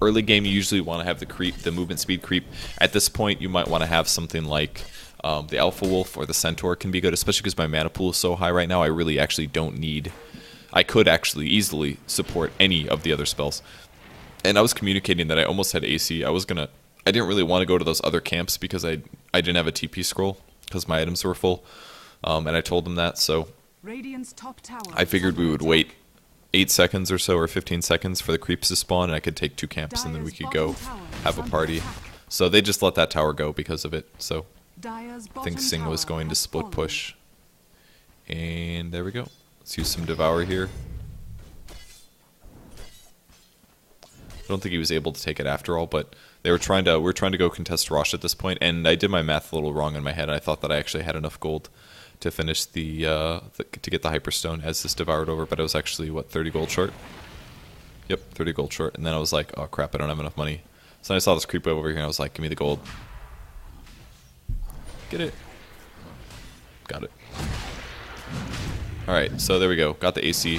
Speaker 1: Early game, you usually want to have the movement speed creep. At this point, you might want to have something like the Alpha Wolf or the Centaur can be good, especially because my mana pool is so high right now. I really actually don't need... I could actually easily support any of the other spells. And I was communicating that I almost had AC. I didn't really want to go to those other camps because I didn't have a TP scroll because my items were full. And I told them that, so
Speaker 3: Radiant's top tower
Speaker 1: I figured we would wait 8 seconds or so, or 15 seconds for the creeps to spawn, and I could take 2 camps and then we could go have a party. So they just let that tower go because of it. So I think Sing was going to split push. And there we go. Let's use some Devour here. I don't think he was able to take it after all, but we were trying to go contest Rosh at this point, and I did my math a little wrong in my head. I thought that I actually had enough gold to finish to get the Hyperstone as this devoured over, but I was actually, what, 30 gold short? Yep, 30 gold short, and then I was like, oh crap, I don't have enough money. So then I saw this creep wave over here, and I was like, give me the gold. Get it. Got it. Alright, so there we go. Got the AC.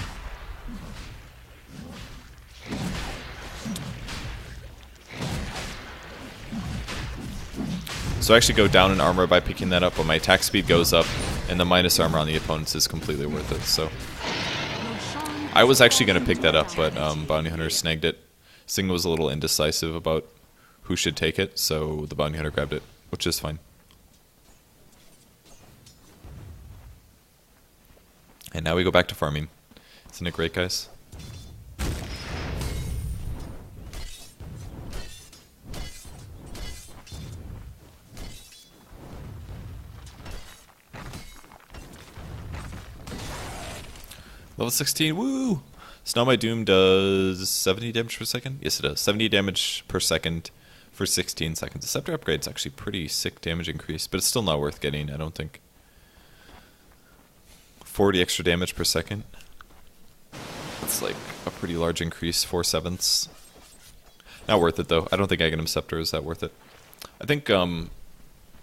Speaker 1: So I actually go down in armor by picking that up, but my attack speed goes up, and the minus armor on the opponents is completely worth it. So I was actually going to pick that up, but Bounty Hunter snagged it. Sing was a little indecisive about who should take it, so the Bounty Hunter grabbed it, which is fine. And now we go back to farming. Isn't it great, guys? Level 16, woo! So now my Doom does 70 damage per second? Yes, it does. 70 damage per second for 16 seconds. The Scepter upgrade's actually pretty sick damage increase, but it's still not worth getting, I don't think. 40 extra damage per second. That's like a pretty large increase, 4/7. Not worth it though. I don't think Aghanim Scepter is that worth it. I think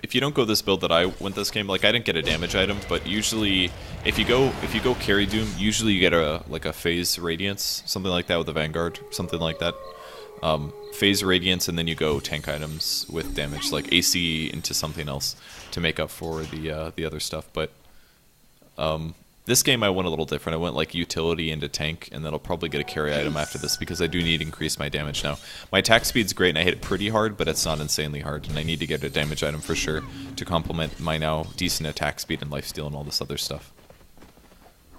Speaker 1: if you don't go this build that I went this game, like I didn't get a damage item, but usually if you go carry Doom, usually you get a phase radiance, something like that with the Vanguard, something like that. Phase radiance, and then you go tank items with damage, like AC into something else to make up for the other stuff. But this game I went a little different. I went like utility into tank, and then I'll probably get a carry item after this because I do need to increase my damage now. My attack speed's great, and I hit it pretty hard, but it's not insanely hard, and I need to get a damage item for sure to complement my now decent attack speed and lifesteal and all this other stuff.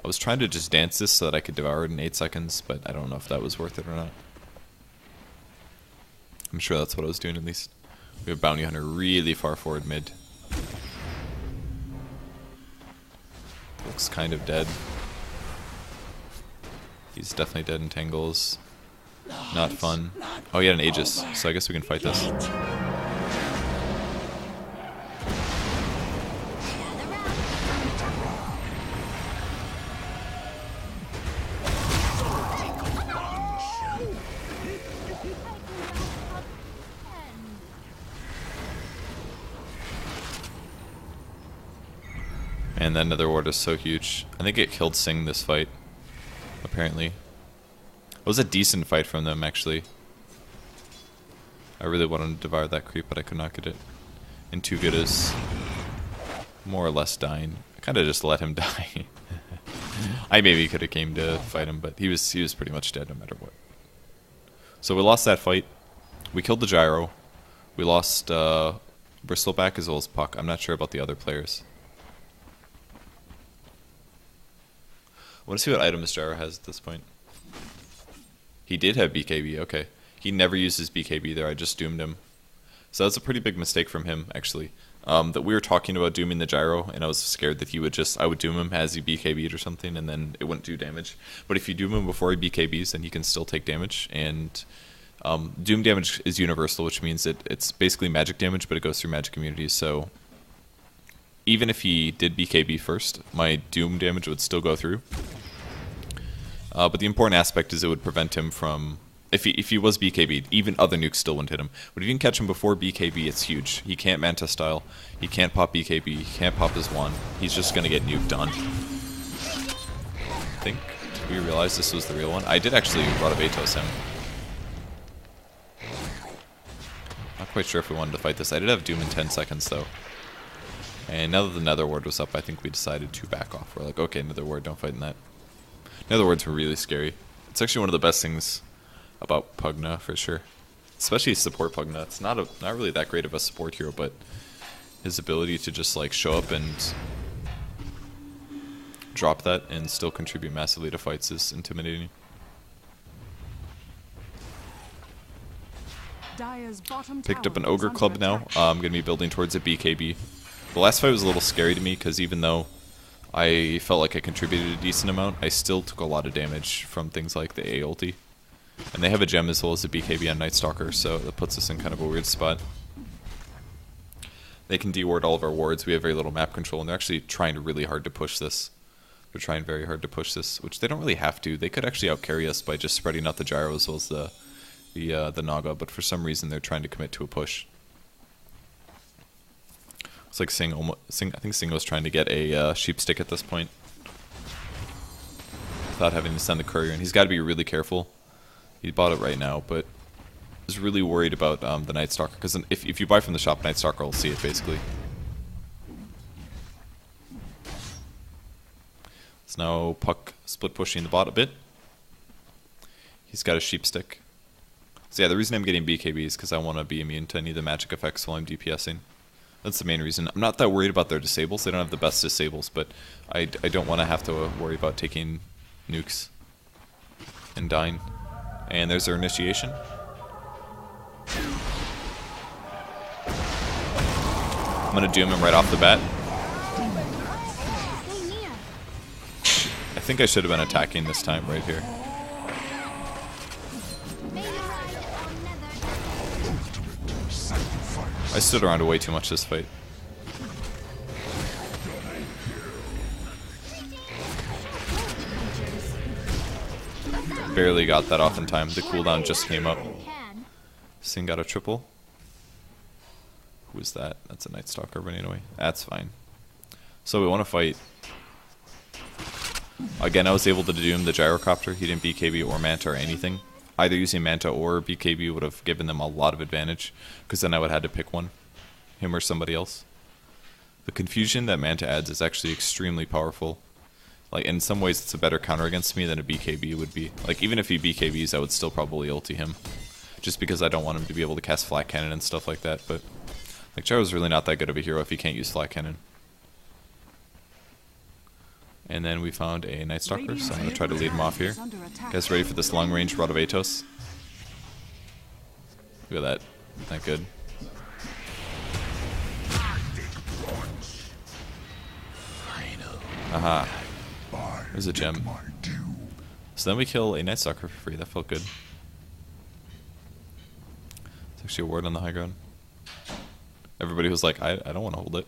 Speaker 1: I was trying to just dance this so that I could devour it in 8 seconds, but I don't know if that was worth it or not. I'm sure that's what I was doing at least. We have Bounty Hunter really far forward mid. Looks kind of dead. He's definitely dead in tangles. Not fun. Oh, he had an Aegis, so I guess we can fight this. And that nether ward is so huge. I think it killed Sing this fight, apparently. It was a decent fight from them, actually. I really wanted to devour that creep, but I could not get it. And Too Good is more or less dying. I kind of just let him die. I maybe could have came to fight him, but he was pretty much dead no matter what. So we lost that fight. We killed the gyro. We lost Bristleback as well as Puck. I'm not sure about the other players. I want to see what items Gyro has at this point. He did have BKB, okay. He never uses BKB there, I just doomed him. So that's a pretty big mistake from him, actually. That we were talking about dooming the Gyro, and I was scared that he would just, I would doom him as he BKB'd or something, and then it wouldn't do damage. But if you doom him before he BKBs, then he can still take damage, and doom damage is universal, which means it's basically magic damage, but it goes through magic communities, so even if he did BKB first, my doom damage would still go through. But the important aspect is it would prevent him from, if he was BKB'd, even other nukes still wouldn't hit him. But if you can catch him before BKB, it's huge. He can't Manta style, he can't pop BKB, he can't pop his wand. He's just gonna get nuked on. I think we realized this was the real one. I did actually Rotovatos him. Not quite sure if we wanted to fight this. I did have Doom in 10 seconds though. And now that the Nether Ward was up, I think we decided to back off. We're like, okay, Nether Ward, don't fight in that. Nether Wards were really scary. It's actually one of the best things about Pugna, for sure. Especially support Pugna. It's not really that great of a support hero, but his ability to just like show up and drop that and still contribute massively to fights is intimidating.
Speaker 3: Dire's bottom
Speaker 1: Picked up
Speaker 3: tower
Speaker 1: an Ogre
Speaker 3: is under
Speaker 1: Club now.
Speaker 3: attack.
Speaker 1: I'm going to be building towards a BKB. The last fight was a little scary to me because even though I felt like I contributed a decent amount, I still took a lot of damage from things like the A ulti. And they have a gem as well as a BKB on Night Stalker, so that puts us in kind of a weird spot. They can deward all of our wards. We have very little map control, and they're actually trying really hard to push this. They're trying very hard to push this, which they don't really have to. They could actually outcarry us by just spreading out the gyro as well as the Naga, but for some reason they're trying to commit to a push. It's like I think Sing was trying to get a sheep stick at this point without having to send the courier, and he's got to be really careful. He bought it right now, but I was really worried about the Night Stalker, because if you buy from the shop, Night Stalker will see it basically. It's now Puck split pushing the bot a bit. He's got a sheep stick. So yeah, the reason I'm getting BKB is because I want to be immune to any of the magic effects while I'm DPSing. That's the main reason. I'm not that worried about their disables. They don't have the best disables, but I don't want to have to worry about taking nukes and dying. And there's their initiation. I'm going to doom him right off the bat. I think I should have been attacking this time right here. I stood around way too much this fight. Barely got that off in time. The cooldown just came up. Sing got a triple. Who is that? That's a Night Stalker running away. That's fine. So we want to fight. Again, I was able to doom the Gyrocopter. He didn't BKB or Manta or anything. Either using Manta or BKB would have given them a lot of advantage, because then I would have had to pick one. Him or somebody else. The confusion that Manta adds is actually extremely powerful. Like, in some ways it's a better counter against me than a BKB would be. Like, even if he BKBs, I would still probably ulti him. Just because I don't want him to be able to cast Flat Cannon and stuff like that, but like, Gyro's really not that good of a hero if he can't use Flat Cannon. And then we found a Night Stalker, so I'm going to try to lead him off here. Guys ready for this long range Rotovatos? Look at that. Isn't that good? Aha. There's a gem. So then we kill a Night Stalker for free. That felt good. It's actually a ward on the high ground. Everybody was like, I don't want to hold it.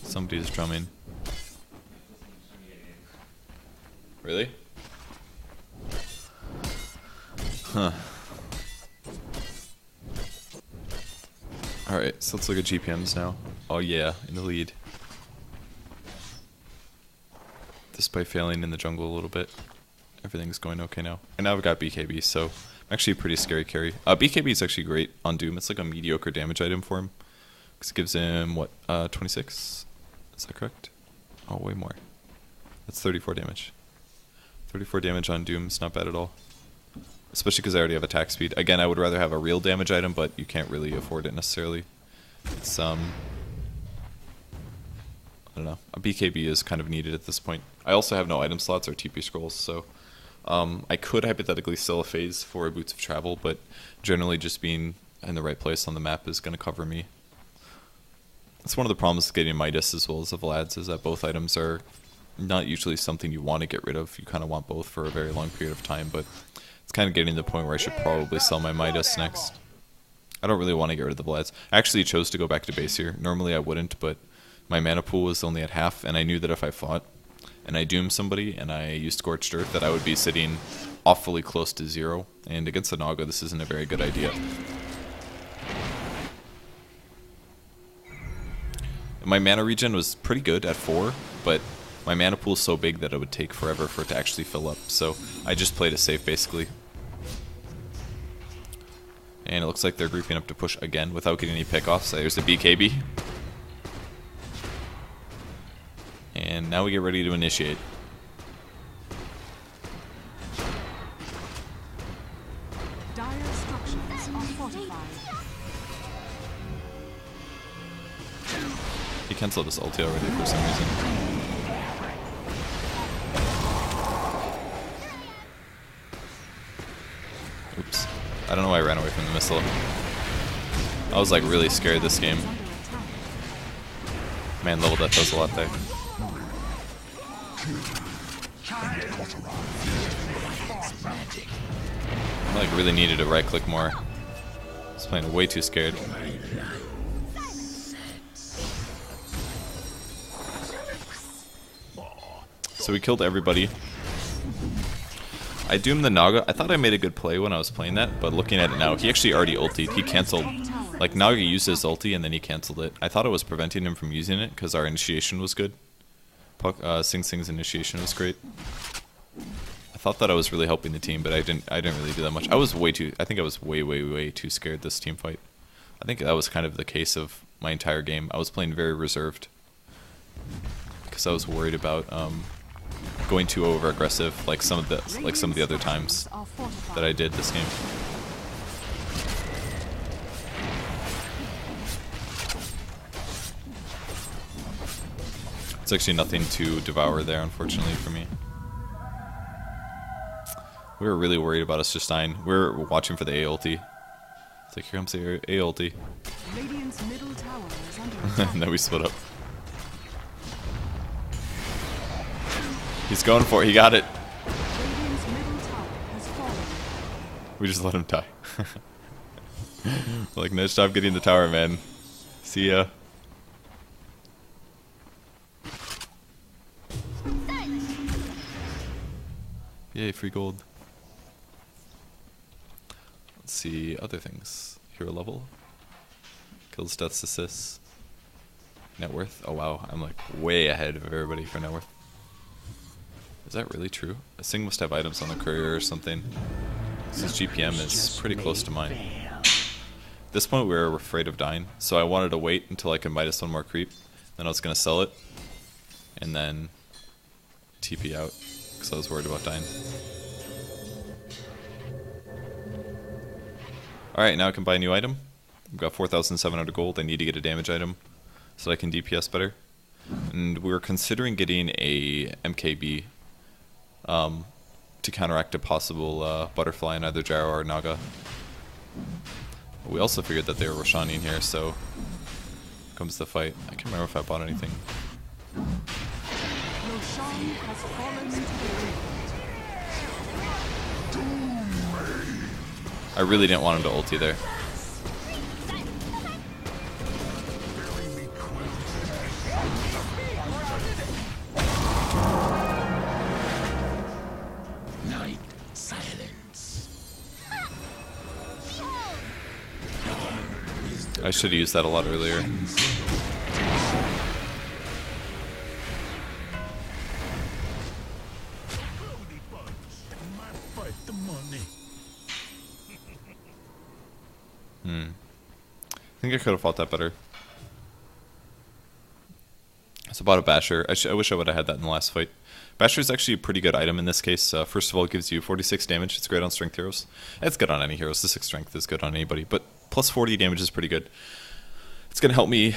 Speaker 1: Somebody's drumming. Really? Alright, so let's look at GPMs now. Oh yeah, in the lead. Despite failing in the jungle a little bit, everything's going okay now. And now I've got BKB, so I'm actually a pretty scary carry. BKB is actually great on Doom. It's like a mediocre damage item for him. Because it gives him, what, 26? Is that correct? Oh, way more. That's 34 damage. 34 damage on Doom is not bad at all. Especially because I already have attack speed. Again, I would rather have a real damage item, but you can't really afford it necessarily. It's, I don't know. A BKB is kind of needed at this point. I also have no item slots or TP scrolls, so I could hypothetically sell a phase for Boots of Travel, but generally just being in the right place on the map is going to cover me. That's one of the problems with getting Midas as well as the Vlads, is that both items are not usually something you want to get rid of. You kind of want both for a very long period of time, but it's kind of getting to the point where I should probably sell my Midas next. I don't really want to get rid of the Vlads. I actually chose to go back to base here. Normally I wouldn't, but my mana pool was only at half, and I knew that if I fought and I doomed somebody and I used Scorched Earth, that I would be sitting awfully close to 0. And against the Naga, this isn't a very good idea. My mana regen was pretty good at 4, but my mana pool is so big that it would take forever for it to actually fill up. So I just played it safe, basically. And it looks like they're grouping up to push again without getting any pickoffs. There's a BKB. And now we get ready to initiate.
Speaker 3: Dire structures are fortified.
Speaker 1: He cancelled his ulti already for some reason. Oops. I don't know why I ran away from the missile. I was like really scared this game. Man, level death does a lot there. I like really needed to right click more. I was playing way too scared. So we killed everybody. I doomed the Naga. I thought I made a good play when I was playing that, but looking at it now, he actually already ultied. He cancelled. Like, Naga used his ulti and then he cancelled it. I thought it was preventing him from using it because our initiation was good. Sing Sing's initiation was great. I thought that I was really helping the team, but I didn't really do that much. I think I was way too scared this team fight. I think that was kind of the case of my entire game. I was playing very reserved because I was worried about going too over aggressive like some of the other times that I did this game. It's actually nothing to devour there, unfortunately for me. We were really worried about us just dying. We were watching for the A ulti. It's like, here comes the A ulti.
Speaker 3: Radiant's middle tower is under attack.
Speaker 1: And then we split up. He's going for it. He got it.
Speaker 3: Radiant's middle tower has fallen.
Speaker 1: We just let him die. Like, no, stop getting the tower, man. See ya. Yay, free gold. Let's see other things. Hero level. Kills, deaths, assists. Net worth. Oh wow, I'm like way ahead of everybody for net worth. Is that really true? Sing must have items on the courier or something. His GPM is pretty close to mine. At this point we were afraid of dying, so I wanted to wait until I could Midas one more creep. Then I was going to sell it, and then TP out, because I was worried about dying. Alright, now I can buy a new item. I've got 4,700 gold. I need to get a damage item so that I can DPS better. And we were considering getting a MKB to counteract a possible butterfly in either Gyro or Naga. We also figured that they were Roshaning here, so comes the fight. I can't remember if I bought anything.
Speaker 3: Roshan has fallen to the river.
Speaker 1: I really didn't want him to ulti there. I should have used that a lot earlier. I think I could have fought that better. It's about a Basher. I wish I would have had that in the last fight. Basher is actually a pretty good item in this case. First of all, it gives you 46 damage. It's great on strength heroes. It's good on any heroes. The 6 strength is good on anybody. But plus 40 damage is pretty good. It's going to help me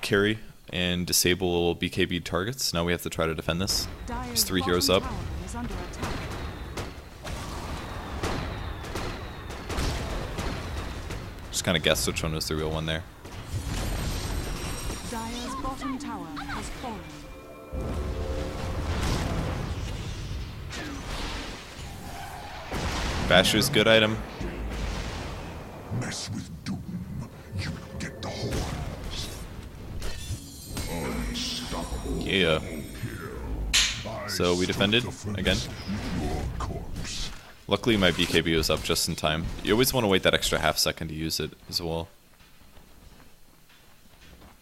Speaker 1: carry and disable BKB targets. Now we have to try to defend this. There's 3 heroes up. Just kind of guessed which one was the real one there.
Speaker 3: Dire's bottom tower has fallen.
Speaker 1: Basher's good item.
Speaker 2: Mess with doom, you get the horns. Unstoppable.
Speaker 1: Yeah. So we defended again.
Speaker 2: Your corpse.
Speaker 1: Luckily my BKB was up just in time. You always want to wait that extra half second to use it as well.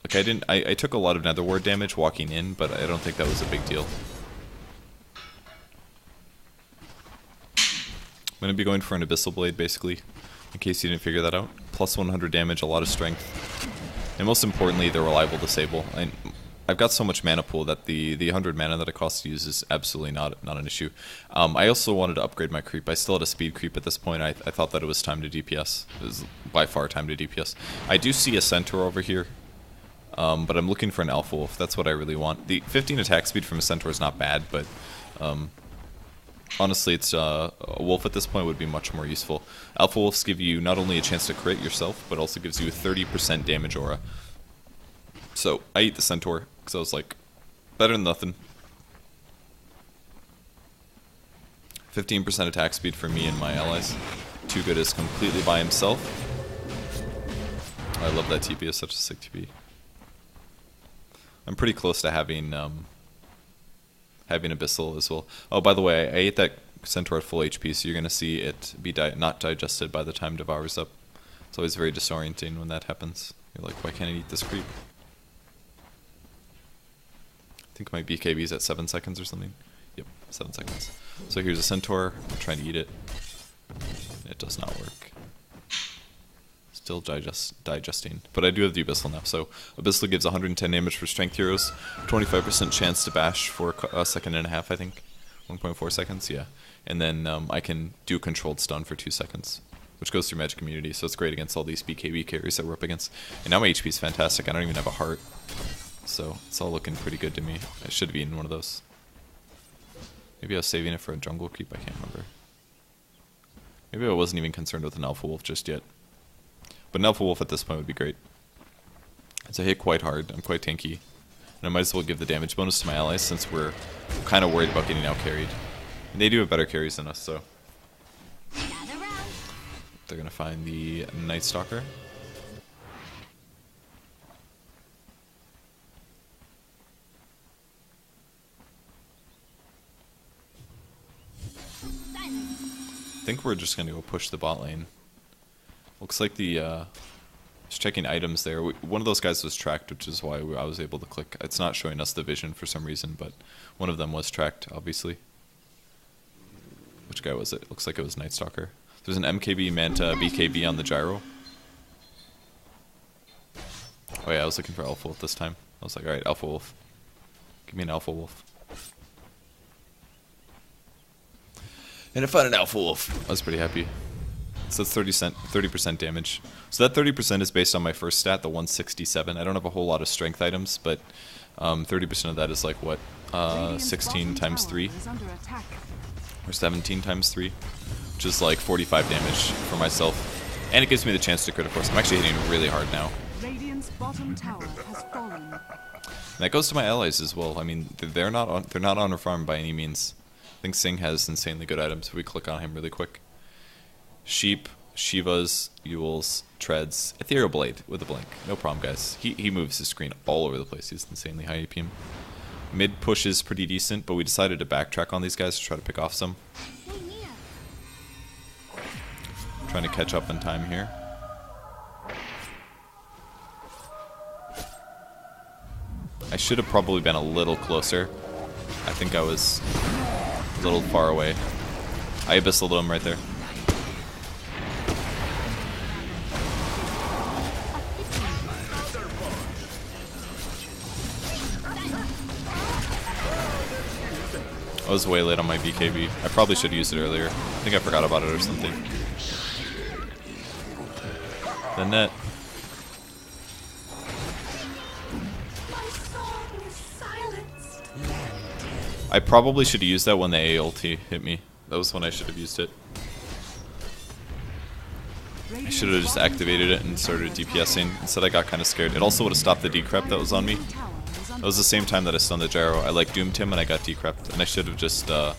Speaker 1: Okay, I took a lot of Nether Ward damage walking in, but I don't think that was a big deal. I'm going to be going for an Abyssal Blade, basically, in case you didn't figure that out. Plus 100 damage, a lot of strength. And most importantly, the reliable disable. I've got so much mana pool that the 100 mana that it costs to use is absolutely not an issue. I also wanted to upgrade my creep. I still had a speed creep at this point. I thought that it was time to DPS. It was by far time to DPS. I do see a Centaur over here, but I'm looking for an Alpha Wolf. That's what I really want. The 15 attack speed from a Centaur is not bad, but honestly, it's a Wolf at this point would be much more useful. Alpha Wolves give you not only a chance to crit yourself, but also gives you a 30% damage aura. So I eat the Centaur, because I was like, better than nothing. 15% attack speed for me and my allies. Too Good is completely by himself. I love that TP, it's such a sick TP. I'm pretty close to having Abyssal as well. Oh, by the way, I ate that Centaur at full HP, so you're going to see it be not digested by the time Devour's up. It's always very disorienting when that happens. You're like, why can't I eat this creep? I think my BKB is at 7 seconds or something. Yep, 7 seconds. So here's a Centaur. I'm trying to eat it. It does not work. Still digesting. But I do have the Abyssal now. So Abyssal gives 110 damage for strength heroes. 25% chance to bash for a second and a half, I think. 1.4 seconds, yeah. And then I can do controlled stun for 2 seconds, which goes through Magic Immunity. So it's great against all these BKB carries that we're up against. And now my HP is fantastic. I don't even have a heart. So it's all looking pretty good to me. I should have eaten one of those. Maybe I was saving it for a jungle creep, I can't remember. Maybe I wasn't even concerned with an Alpha Wolf just yet. But an Alpha Wolf at this point would be great. It's a hit quite hard, I'm quite tanky. And I might as well give the damage bonus to my allies since we're kind of worried about getting out carried. And they do have better carries than us, so. They're going to find the Night Stalker. I think we're just going to go push the bot lane. Looks like the, just checking items there. One of those guys was tracked, which is why I was able to click. It's not showing us the vision for some reason, but one of them was tracked, obviously. Which guy was it? Looks like it was Night Stalker. There's an MKB Manta BKB on the gyro. Oh yeah, I was looking for Alpha Wolf this time. I was like, alright, Alpha Wolf. Give me an Alpha Wolf. And I found an Alpha Wolf. I was pretty happy. So that's 30% damage. So that 30% is based on my first stat, the 167. I don't have a whole lot of strength items, but 30% of that is like, what, 16 times 3? Or 17 times 3? Which is like 45 damage for myself. And it gives me the chance to crit, of course. I'm actually hitting really hard now.
Speaker 3: Radiant's bottom tower has fallen.
Speaker 1: And that goes to my allies as well. I mean, they're not on a farm by any means. I think Singh has insanely good items if we click on him really quick. Sheep, Shivas, Yules, Treads, Ethereal Blade with a blink. No problem, guys. He moves his screen all over the place. He's insanely high APM. Mid push is pretty decent, but we decided to backtrack on these guys to try to pick off some. Trying to catch up in time here. should have probably been a little closer. I think I was a little far away. I abyssaled him right there. I was way late on my BKB. I probably should have used it earlier. I think I forgot about it or something. The net. I probably should have used that when the A ulti hit me. That was when I should have used it. I should have just activated it and started DPSing. Instead I got kind of scared. It also would have stopped the decrep that was on me. That was the same time that I stunned the gyro. I like doomed him and I got decrept. And I should have just, yeah,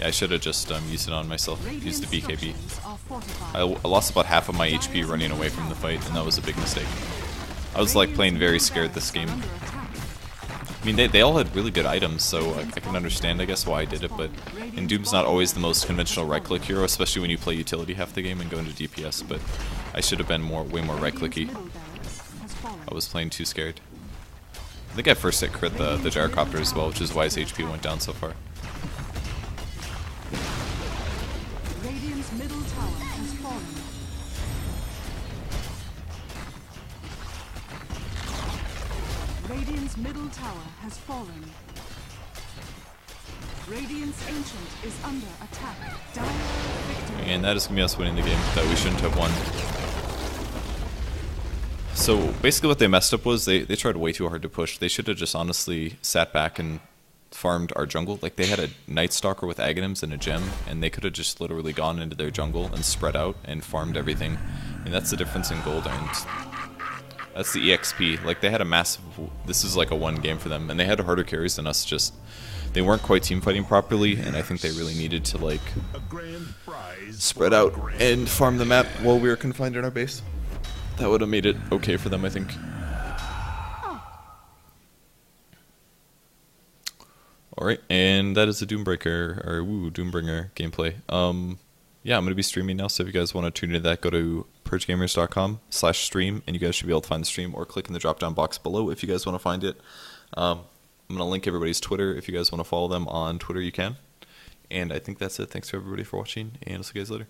Speaker 1: I should have just used it on myself. Used the BKB. I lost about half of my HP running away from the fight, and that was a big mistake. I was like playing very scared this game. I mean, they all had really good items, so I can understand, I guess, why I did it, but and Doom's not always the most conventional right-click hero, especially when you play utility half the game and go into DPS, but I should have been way more right-clicky. I was playing too scared. I think I first hit crit the gyrocopter as well, which is why his HP went down so far.
Speaker 3: Radiant's middle tower has fallen. Radiant's middle tower has fallen. Radiant's ancient is under attack. Dire victory.
Speaker 1: And that is going to be us winning the game that we shouldn't have won. So basically what they messed up was they tried way too hard to push. They should have just honestly sat back and farmed our jungle. Like, they had a Night Stalker with Aghanims and a gem, and they could have just literally gone into their jungle and spread out and farmed everything. And that's the difference in gold, and that's the EXP. Like, they had a massive... This is like a one game for them, and they had harder carries than us. Just they weren't quite team fighting properly, and I think they really needed to, like, spread out and farm the map while we were confined in our base. That would have made it okay for them, I think. Alright, and that is the Doombreaker, or Doombringer gameplay. Yeah, I'm going to be streaming now, so if you guys want to tune into that, go to purgegamers.com/stream, and you guys should be able to find the stream, or click in the drop-down box below if you guys want to find it. I'm going to link everybody's Twitter. If you guys want to follow them on Twitter, you can. And I think that's it. Thanks to everybody for watching, and I'll see you guys later.